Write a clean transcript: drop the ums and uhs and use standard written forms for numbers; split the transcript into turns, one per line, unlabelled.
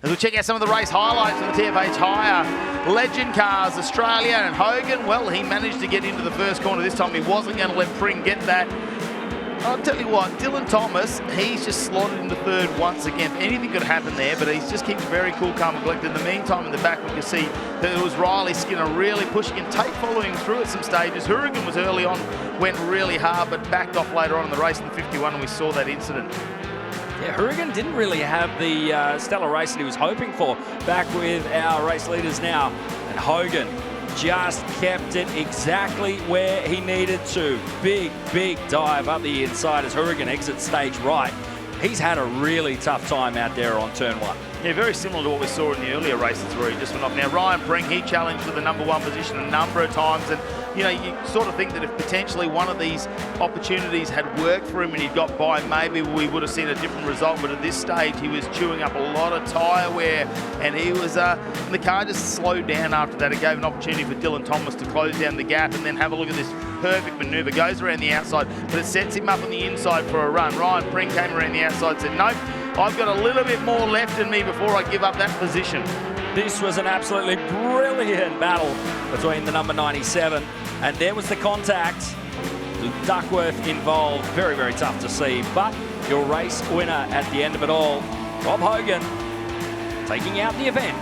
As we check out some of the race highlights from the TFH Hire Legend Cars, Australia, and Hogan, well, he managed to get into the first corner this time. He wasn't going to let Pring get that. I'll tell you what, Dylan Thomas, he's just slotted into third once again. Anything could happen there, but he's just keeping very cool, calm, and collected. In the meantime, in the back, we can see that it was Riley Skinner really pushing and Tate following through at some stages. Hourigan was early on, went really hard, but backed off later on in the race in the 51, and we saw that incident.
Yeah, Hourigan didn't really have the stellar race that he was hoping for. Back with our race leaders now, and Hogan just kept it exactly where he needed to. Big dive up the inside as Hourigan exits stage right. He's had a really tough time out there on turn one.
Yeah, very similar to what we saw in the earlier races where he just went off. Now, Ryan Pring, he challenged for the #1 position a number of times, and you know, you sort of think that if potentially one of these opportunities had worked for him and he'd got by, maybe we would have seen a different result. But at this stage, he was chewing up a lot of tyre wear, and he was the car just slowed down after that. It gave an opportunity for Dylan Thomas to close down the gap, and then have a look at this perfect manoeuvre. Goes around the outside, but it sets him up on the inside for a run. Ryan Pring came around the outside and said, nope, I've got a little bit more left in me before I give up that position.
This was an absolutely brilliant battle between the number 97, and there was the contact. Duckworth involved, very tough to see, but your race winner at the end of it all, Rob Hogan, taking out the event.